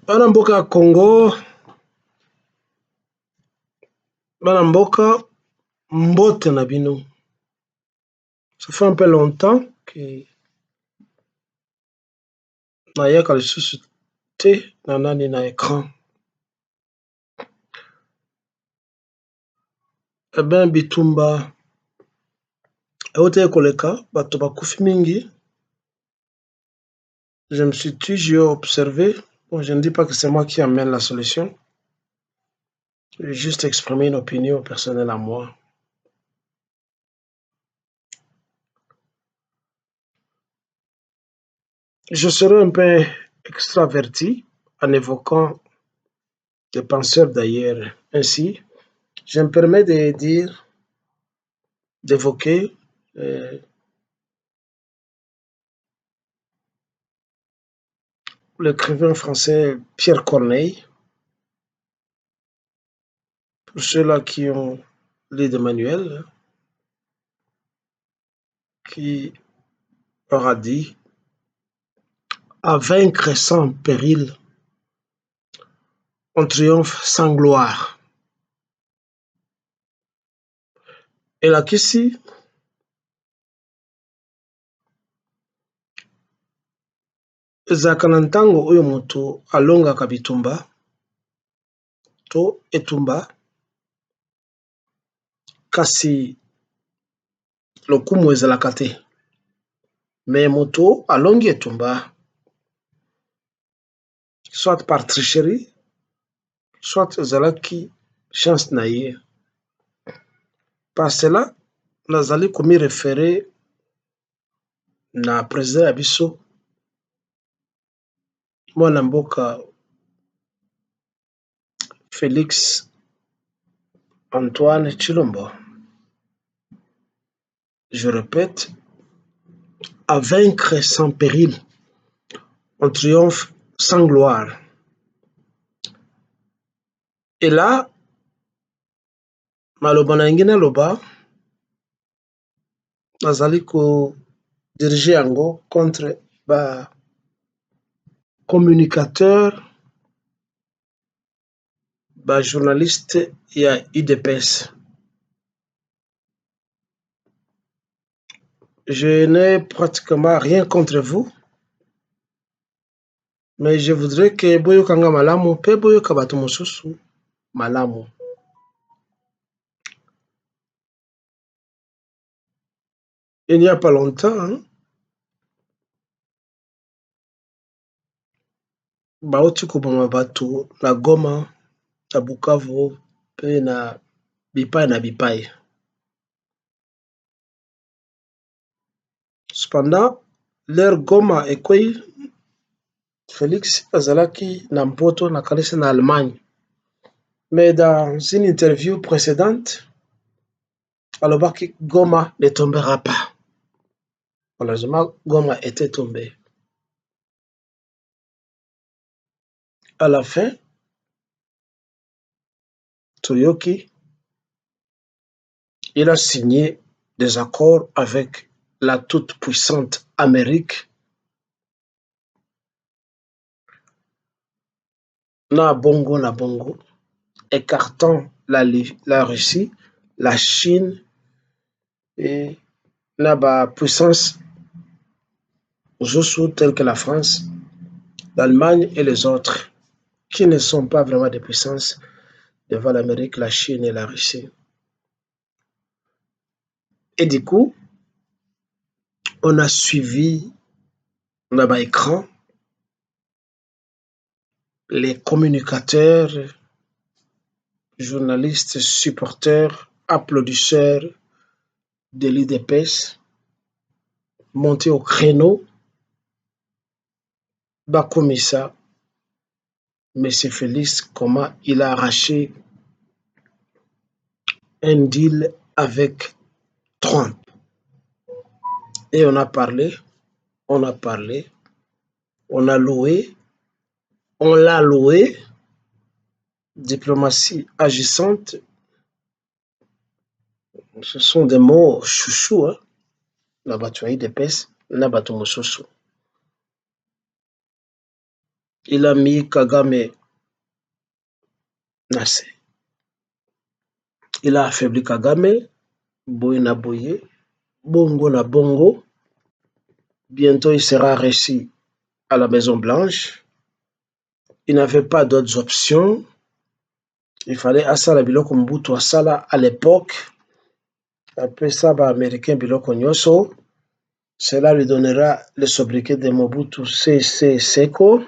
Bana mboka ya Congo, bana mboka mbote na bino. Ça fait un peu longtemps que nayaka lisusu te na nani na écran. Eh bien bitumba euti koleka bato bakufi mingi. Je me suis dit, j'ai observé. Bon, je ne dis pas que c'est moi qui amène la solution. J'ai juste exprimé une opinion personnelle à moi. Je serai un peu extraverti en évoquant des penseurs d'ailleurs. Ainsi, je me permets de dire, d'évoquer l'écrivain français Pierre Corneille. Pour ceux-là qui ont lu des manuels, qui aura dit à vaincre sans péril, on triomphe sans gloire. Elakisi ezalaka na ntango oyo moto alongaka bitumba to etumba kasi lokumu ezalaka te. Me moto alongi etumba soit par tricherie, soit ezalaki chance na ye. Par cela, nazali komi référé na président ya biso mwana mboka Félix Antoine Tshilombo. Je répète, à vaincre sans péril, on triomphe sans gloire. Et là, maloba na ngai naloba nazali kodirige yango contre ba communicateur, ba journaliste ya UDPS. Je n'ai pratiquement rien contre vous, mais je voudrais que boyokanga malamu pe boyoka bato mosusu malamu. Il n'y a pas longtemps, bauti koboma bato na Goma, na Bukavu, pe na bipai na bipai. Cependant, leur Goma ekwei Félix azalaki na mpoto na kalisi na Allemagne. Mais dans une interview précédente, alobaki Goma ne tombera pas. Malheureusement, Goma était tombé. À la fin, Toyoki, il a signé des accords avec la toute-puissante Amérique. Na bongo, écartant la Russie, la Chine et la puissance telles que la France, l'Allemagne et les autres, qui ne sont pas vraiment des puissances devant l'Amérique, la Chine et la Russie. Et du coup, on a suivi là-bas écran les communicateurs, journalistes, supporters, applaudisseurs de l'UDPS montés au créneau. Bakomissa, M. Félix, comment il a arraché un deal avec Trump. Et on a parlé, on a loué, on l'a loué, diplomatie agissante. Ce sont des mots chouchous, hein, na batu ya UDPS, na batu mosusu. Il a mis Kagame Nassé. Il a affaibli Kagame, Boye na Boye, Bongo na Bongo. Bientôt, il sera reçu à la Maison Blanche. Il n'avait pas d'autres options. Il fallait asala biloko Mobutu asala à l'époque. Après ça, Américain biloko nyoso. Cela lui donnera le sobriquet de Mobutu Sese Seko.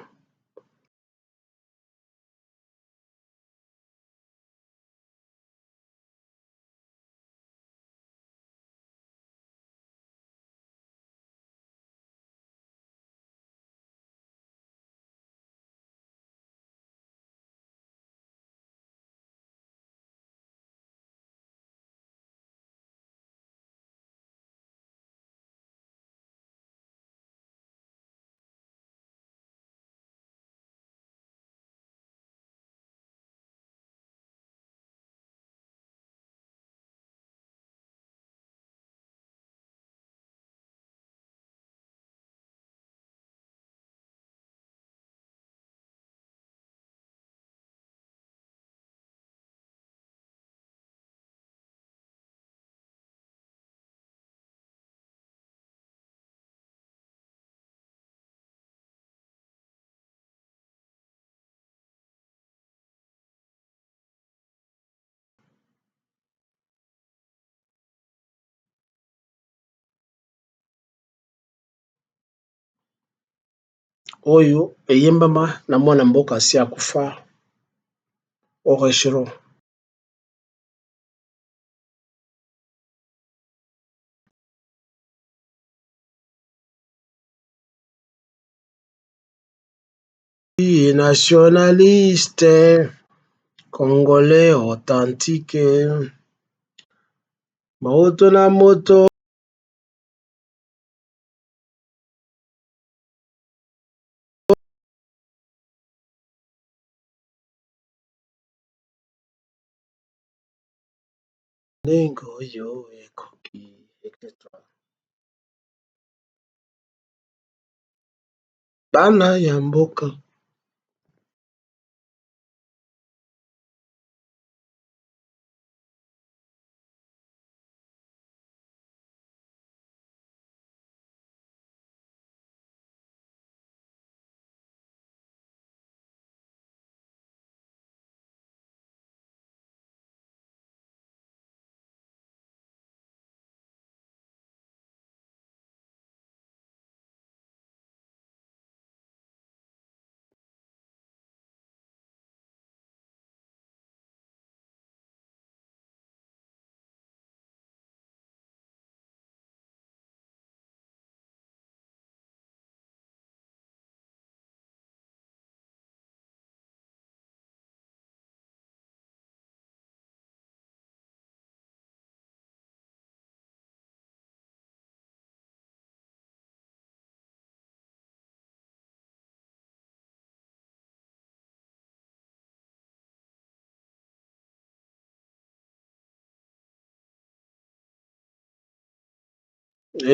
Oyo eyembama na mwana mboka asi akufa Oreshiro. Nationaliste, congolais authentique, moto na moto. Ndenge oyo ekoki, etc. Bana ya mboka.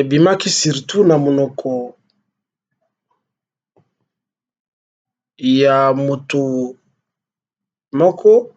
Ebimaki surtout na monoko ya motu moko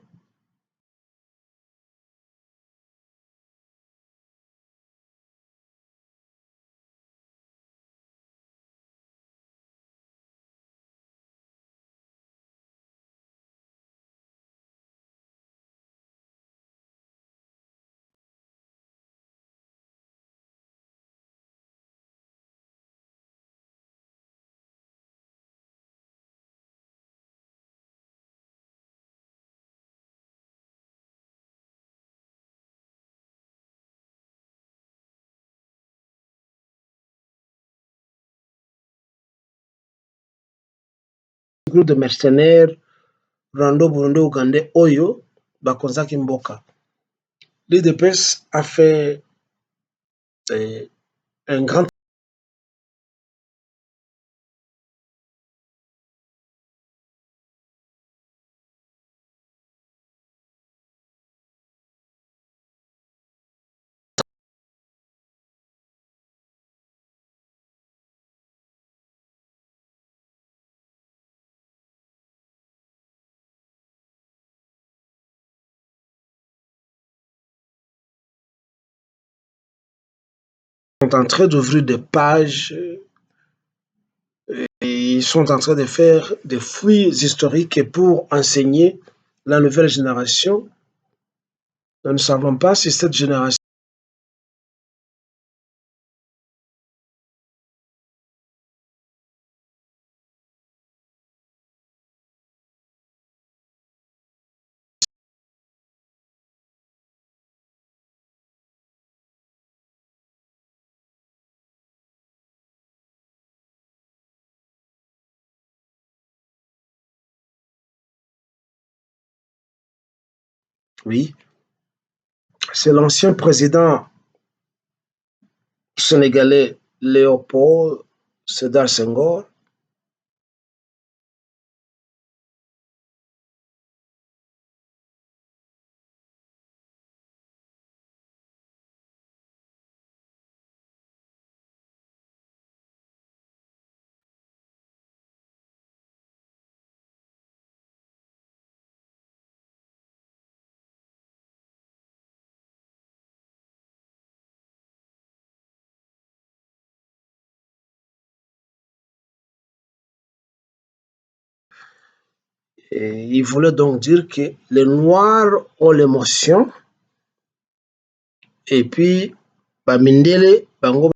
groupe de mercenaires Rwando Burundi Ougandais oyo bakonzaki mboka. L'UDPS a fait un grand sont en train d'ouvrir des pages et ils sont en train de faire des fouilles historiques pour enseigner la nouvelle génération. Nous ne savons pas si cette génération, oui, c'est l'ancien président sénégalais Léopold Sédar Senghor. Et il voulait donc dire que les Noirs ont l'émotion et puis Bamindele, Bango,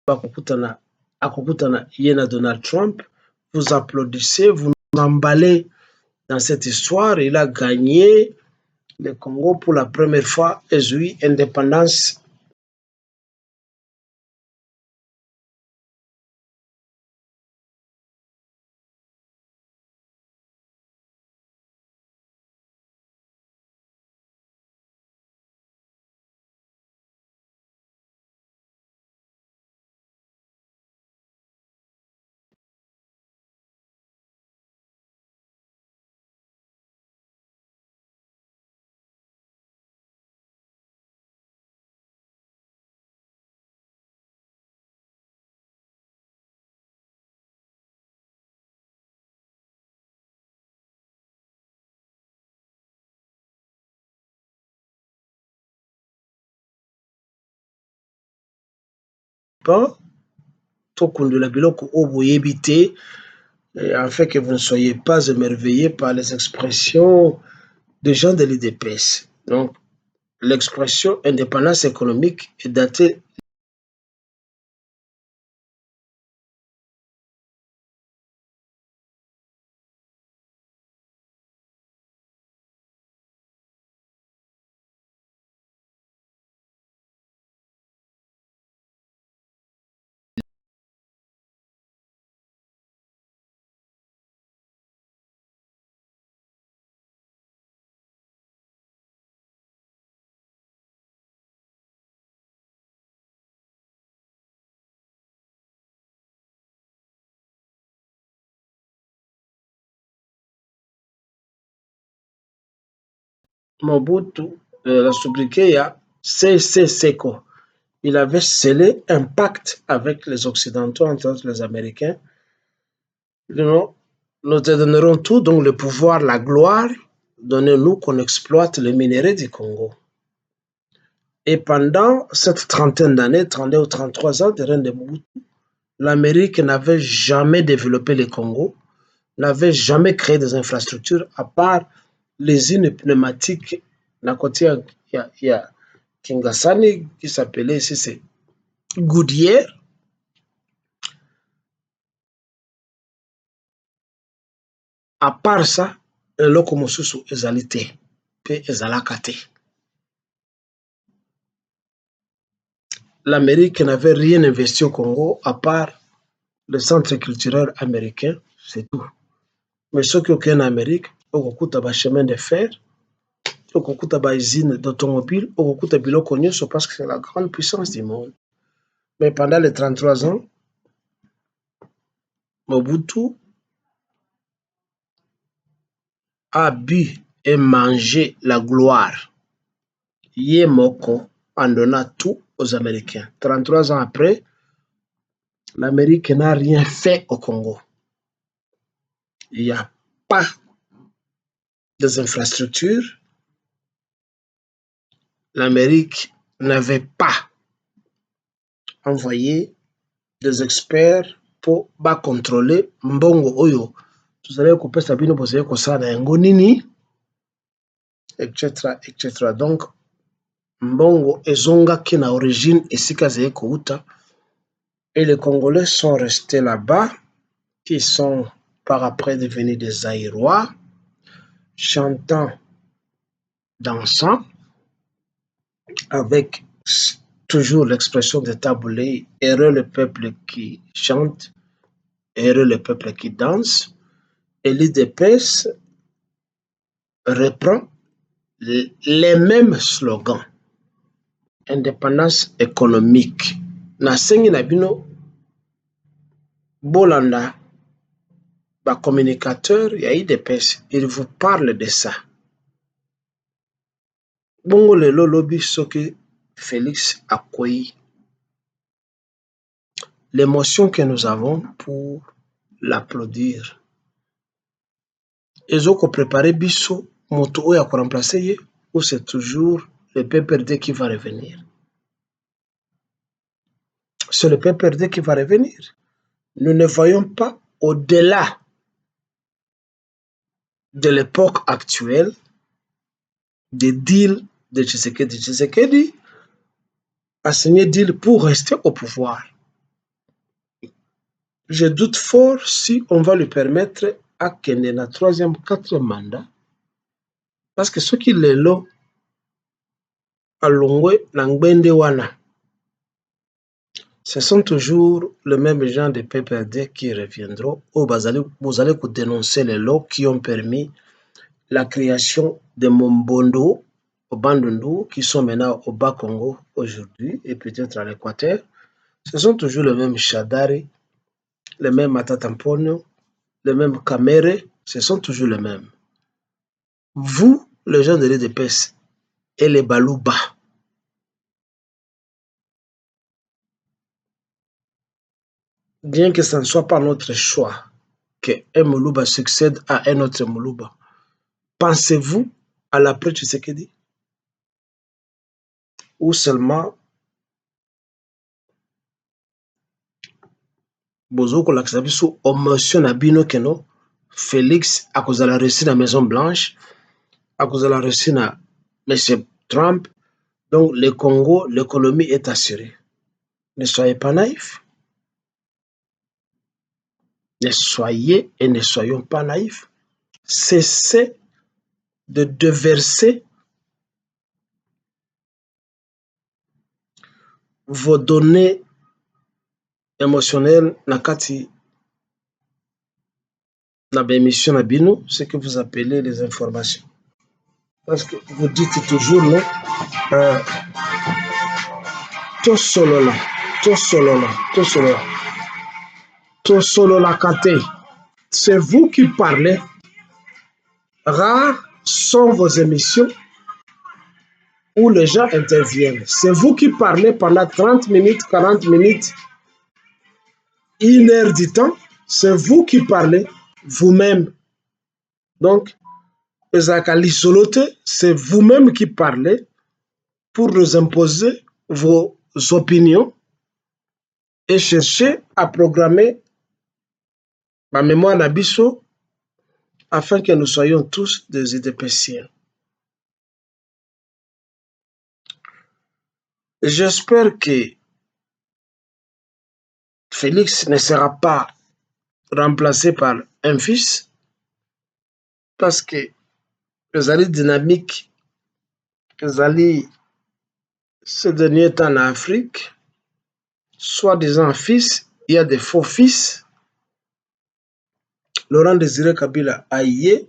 Akokutana, Akokutana Yena Donald Trump. Vous applaudissez, vous nous emballez dans cette histoire. Il a gagné le Congo pour la première fois et eu indépendance. Tokundula biloko oyo boyebi te, afin que vous ne soyez pas émerveillés par les expressions des gens de l'IDPS. Donc, l'expression indépendance économique est datée Mobutu, la sobriquet, il y a C.C. Seko. Il avait scellé un pacte avec les Occidentaux, entre autres les Américains. Nous te donnerons tout, donc le pouvoir, la gloire, donnez-nous qu'on exploite les minéraux du Congo. Et pendant cette trentaine d'années, 32 ou 33 ans de règne de Mobutu, l'Amérique n'avait jamais développé le Congo, n'avait jamais créé des infrastructures à part les usines pneumatiques. À côté, il y a Kingasani qui s'appelait ici, c'est Goodyear. À part ça, eloko mosusu ezali te mpe ezalaka te. L'Amérique n'avait rien investi au Congo à part le centre culturel américain, c'est tout. Mais ceux qui ont en Amérique, okokuta ba chemin de fer, okokuta ba usine d'automobile, okokuta biloko nyonso parce que c'est la grande puissance du monde. Mais pendant les 33 ans, Mobutu a bu et mangé la gloire. Ye moko en donnant tout aux Américains. 33 ans après, l'Amérique n'a rien fait au Congo. Il n'y a pas des infrastructures. L'Amérique n'avait pas envoyé des experts pour contrôler mbongo oyo tozali kopesa bino bozali kosala yango nini, etc., etc. Donc mbongo ezongaki na origine esika ezali kouta, et les Congolais sont restés là-bas, qui sont par après devenus des Zaïrois, chantant, dansant, avec toujours l'expression de Taboulé, heureux le peuple qui chante, heureux le peuple qui danse. Et l'IDPS reprend les mêmes slogans. Indépendance économique. Nasengi na bino bolanda ba communicateur ya IDPS, il vous parle de ça. Bongo lelo lobi soki Félix Akouyi, l'émotion que nous avons pour l'applaudir. Ezoko préparer biso moto oyo ya remplacer ye, ou c'est toujours le PPRD qui va revenir? C'est le PPRD qui va revenir. Nous ne voyons pas au-delà de l'époque actuelle des deals de Tshisekedi. Tshisekedi a signé deal pour rester au pouvoir. Je doute fort si on va lui permettre à kende na 3e, 4e mandat, parce que ceux qui lelo alongwe na ngbende wana, ce sont toujours les mêmes gens de PPRD qui reviendront, ou vous allez dénoncer les lois qui ont permis la création de Mombondo, au Bandundu, qui sont maintenant au Bas-Congo aujourd'hui, et peut-être à l'Équateur. Ce sont toujours les mêmes Chadari, les mêmes Matatampono, les mêmes Kamere, ce sont toujours les mêmes. Vous, les gens de l'EDPS et les Balouba, bien que ce ne soit pas notre choix qu'un Moulouba succède à un autre Moulouba, pensez-vous à l'après Tshisekedi? Ou seulement bozo kolakisa biso omotion na bino keno Félix akozala reçu na Maison Blanche, akozala reçu na M. Trump, donc le Congo, l'économie est assurée. Ne soyez pas naïfs. Ne soyez et ne soyons pas naïfs. Cessez de déverser vos données émotionnelles na kati na bémission na bino, ce que vous appelez les informations. Parce que vous dites toujours non, to solola, to solola, to solola, to solola kate. C'est vous qui parlez. Rares sont vos émissions où les gens interviennent. C'est vous qui parlez pendant 30 minutes, 40 minutes, 1 heure du temps. C'est vous qui parlez vous-même. Donc, c'est vous-même qui parlez pour nous imposer vos opinions et chercher à programmer ma mémoire d'abisso afin que nous soyons tous des idépéciens. J'espère que Félix ne sera pas remplacé par un fils parce que les alliés dynamiques, les alliés ces derniers temps en Afrique, soi-disant fils, il y a des faux fils. Laurent Désiré Kabila Aïe,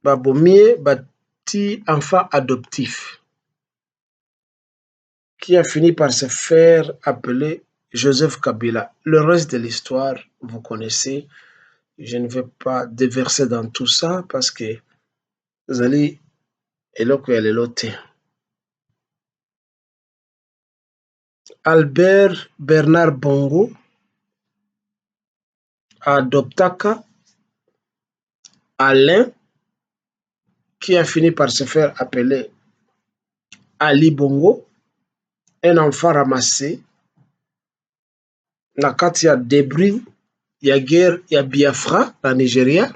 Babomie, Bati, enfant adoptif, qui a fini par se faire appeler Joseph Kabila. Le reste de l'histoire, vous connaissez. Je ne vais pas déverser dans tout ça parce que vous allez éloquer l'autre. Albert Bernard Bongo adoptaka Alain, qui a fini par se faire appeler Ali Bongo, un enfant ramassé na kati ya débris ya guerre ya Biafra na Nigeria.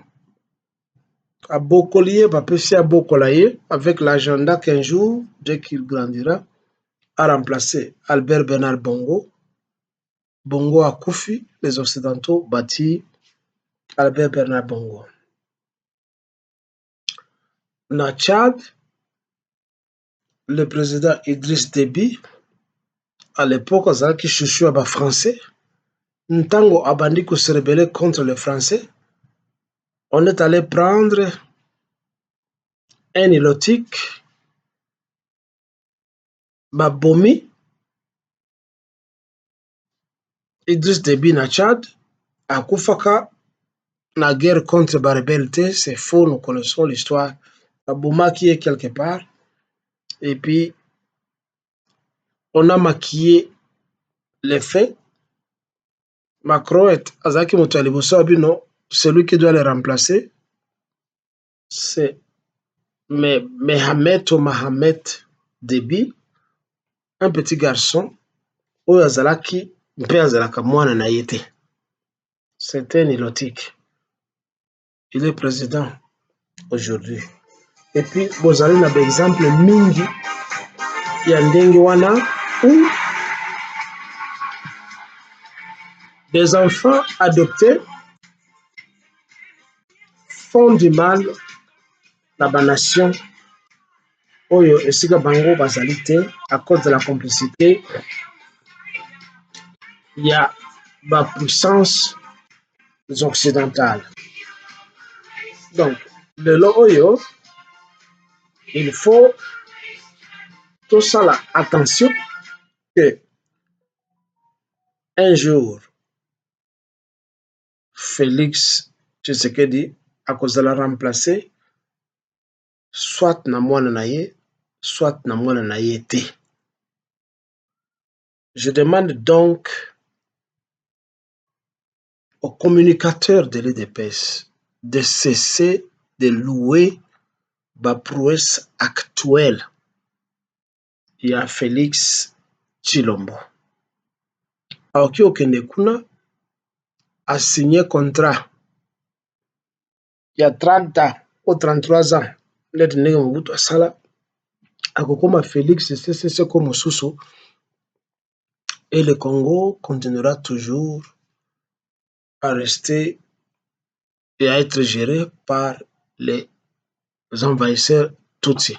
Abokoliye bapesi abokola ye avec l'agenda qu'un jour, dès qu'il grandira, a remplacé Albert Bernard Bongo. Bongo a Koufi, les Occidentaux bâti Albert Bernard Bongo. Na Tchad, le président Idriss Déby, à l'époque, azalaki chouchou aba français. Ntango abandi se rebeller contre les Français, on est allé prendre un ilotique, babomi, Idriss Déby na Tchad, akufaka na guerre contre la rebelle, c'est faux, nous connaissons l'histoire. Baboma qui est quelque part, et puis on a maquillé les faits. Macron est Azaki Moutaliboso Abino, celui qui doit le remplacer, c'est Mohamed ou Mohamed Déby, un petit garçon, où Azalaki, mpe Azalaka mwana na yete. C'est un ilotique. Il est président aujourd'hui. Et puis, vous avez un exemple mingi, il y a ndenge wana où des enfants adoptés font du mal à la nation oyo esika bango bazali te à cause de la complicité. Il y a la puissance occidentale. Donc, le oyo, il faut tout ça là, attention que un jour, Félix Tshisekedi, à cause de la remplacer, soit na mwana na ye, soit na mwana na ye te. Je demande donc aux communicateurs de l'UDPS de cesser de louer la prouesse actuelle. Il y a Félix Tshilombo. Aoki okende kuna a signé contrat. Il y a 30 ans ou 33 ans. Net ndenge Mobutu asala. Akokoma Félix c'est comme Sousso. Et le Congo continuera toujours à rester et à être géré par les envahisseurs Tutsi.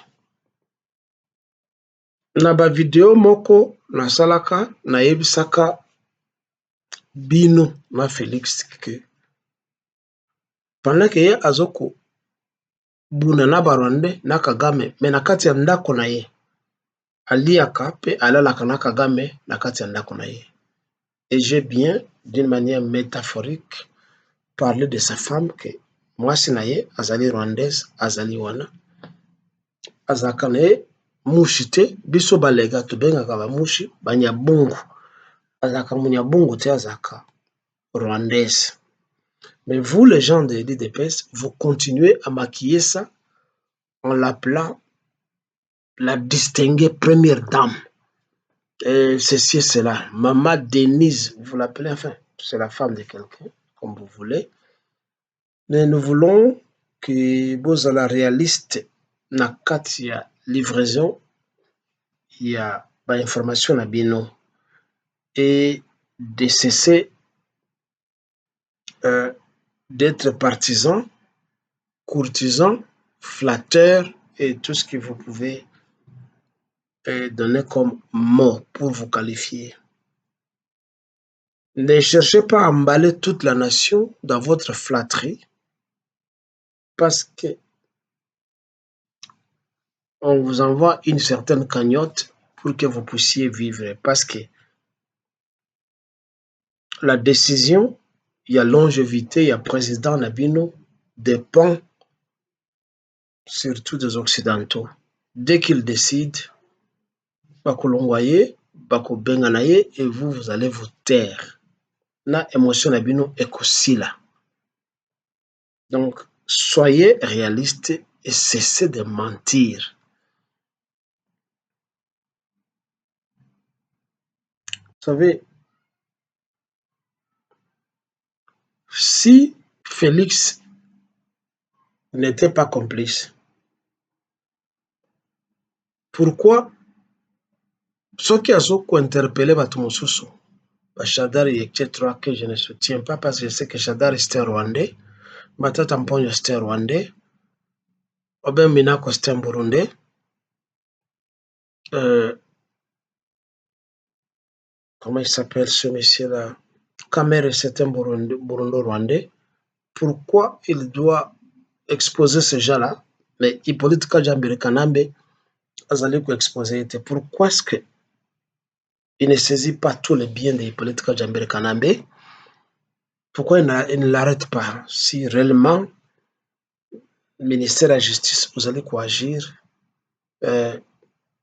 Na ba vidéo moko na salaka na yebisaka bino na Félix que pendant que ye azoko buna na Barwandais na Kagame mais na kati ya ndako na ye aliaka pe alalaka na Kagame na kati ya ndako na ye. Et j'ai bien d'une manière métaphorique parlé de sa femme que mwasi na ye azali rwandaise azali wana azaka na ye mushi te, biso balega tobengaka ba mushi banyabungu. Azaka munyabungu te, azaka rwandaise. Mais vous, les gens de l'IDPS, vous continuez à maquiller ça en l'appelant la distinguée première dame. Et ceci et cela. Maman Denise, vous l'appelez, enfin, c'est la femme de quelqu'un, comme vous voulez. Mais nous voulons que vous la réaliste na kati ya livraison ya ba information na bino et de cesser d'être partisan, courtisan, flatteur et tout ce que vous pouvez donner comme mot pour vous qualifier. Ne cherchez pas à emballer toute la nation dans votre flatterie parce que on vous envoie une certaine cagnotte pour que vous puissiez vivre. Parce que la décision, il y a longévité, il y a président Nabino, dépend surtout des Occidentaux. Dès qu'ils décident, bakolongwaye, bakobenganaye, et vous, vous allez vous taire. Na émotion Nabino ekosila. Donc, soyez réalistes et cessez de mentir. Vous savez, si Félix n'était pas complice, pourquoi soki azokointerpelle bato mosusu Shadari etc. que je ne soutiens pas parce que je sais que Shadari c'était rwandais, Matata Mponyo c'était rwandais, Obem Minako c'était un burundais, comment il s'appelle ce monsieur-là, Kamere c'est un burundo-rwandais. Pourquoi il doit exposer ce gens-là? Mais Hippolyte Kajambiri Kanambe azali exposer. Pourquoi est-ce que il ne saisit pas tous les biens de Hippolyte Kajambiri Kanambe? Pourquoi il ne l'arrête pas? Si réellement le ministère de la Justice, vous allez agir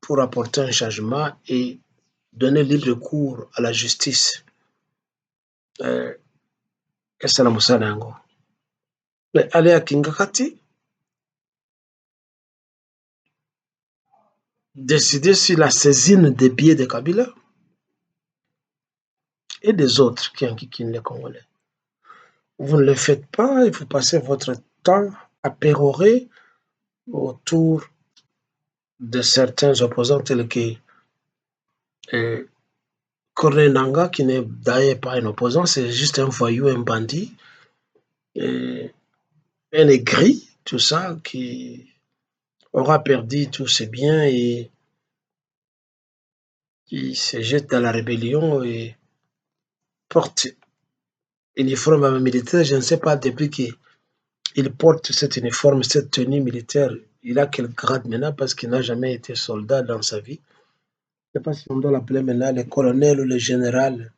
pour apporter un changement et donner libre cours à la justice. Qu'est-ce que la musana yango? Mais allez à Kingakati, décider sur la saisine des billets de Kabila et des autres qui enquiquinent les Congolais. Vous ne le faites pas, il faut passer votre temps à pérorer autour de certains opposants tels que Corneille Nangaa, qui n'est d'ailleurs pas un opposant, c'est juste un voyou, un bandit, un aigri, tout ça, qui aura perdu tous ses biens et qui se jette dans la rébellion et porte uniforme militaire. Je ne sais pas depuis qu'il porte cette uniforme, cette tenue militaire, il a quel grade maintenant parce qu'il n'a jamais été soldat dans sa vie. Je ne sais pas si on doit l'appeler maintenant le colonel ou le général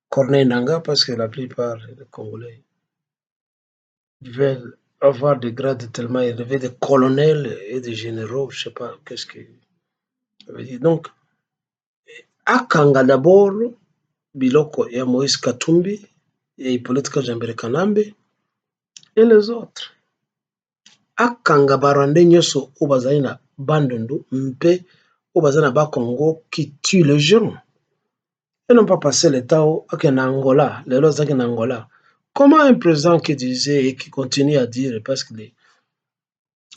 Corneille Nangaa parce que la plupart des Congolais veulent avoir des grades tellement élevés de colonels et de généraux, je ne sais pas qu'est-ce que ça veut dire. Donc, akanga d'abord biloko ya Moïse Katumbi et Hippolyte Kajambiri Kanambe et les autres. Akanga barwandais nyonso oyo bazali na bandundu mpe oyo bazali na bakongo qui tue les gens. Ils n'ont pas passé le temps en Angola, les autres en Angola. Comment un président qui disait et qui continue à dire, parce que les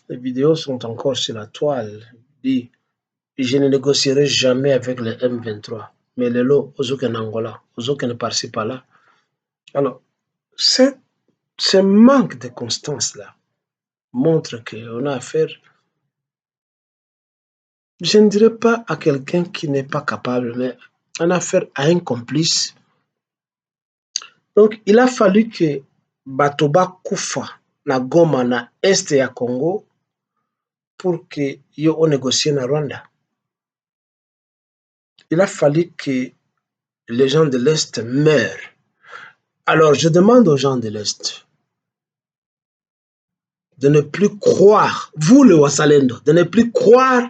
vidéos sont encore sur la toile, dit je ne négocierai jamais avec le M23, mais les lots aux en Angola, aux qui ne participent pas là. Alors, ce manque de constance-là montre qu'on a affaire, je ne dirais pas à quelqu'un qui n'est pas capable, mais on a affaire à un complice. Donc, il a fallu que Batoba Koufa, na Goma, na Est ya Congo, pour que yo on négocie na Rwanda. Il a fallu que les gens de l'Est meurent. Alors, je demande aux gens de l'Est de ne plus croire, vous le Wassalendo, de ne plus croire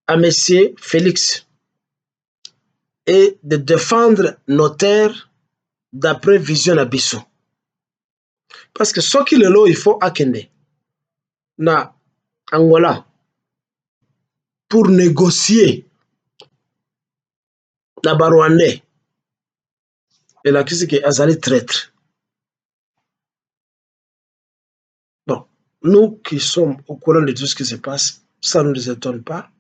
à M. Félix et de défendre nos terres d'après vision Abisso. Parce que ce qui est là, il faut akende na Angola pour négocier na Rwandais. Et là, qu'est-ce que Azali traître? Bon, nous qui sommes au courant de tout ce qui se passe, ça ne nous étonne pas.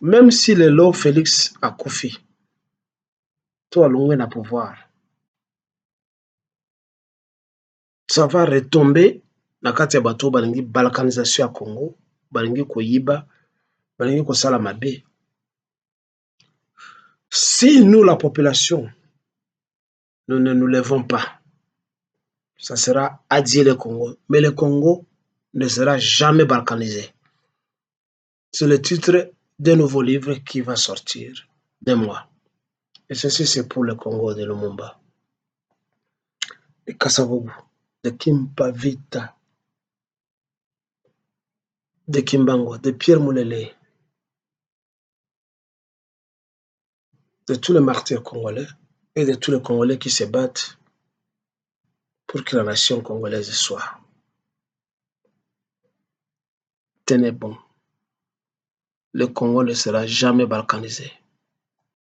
Même si le lot Félix a Koufi, toi, l'on a pouvoir, ça va retomber na kati ya bato balingi balkanisation ya Congo, balingi koyiba, balingi kosala mabe. Si nous, la population, nous ne nous levons pas, ça sera adieu le Congo. Mais le Congo ne sera jamais balkanisé. C'est le titre d'un nouveau livre qui va sortir de moi. Et ceci, c'est pour le Congo de Lumumba, de Kasavubu, de Kimpavita, de Kimbango, de Pierre Moulele, de tous les martyrs congolais et de tous les Congolais qui se battent pour que la nation congolaise soit. Tenez bon, le Congo ne sera jamais balkanisé.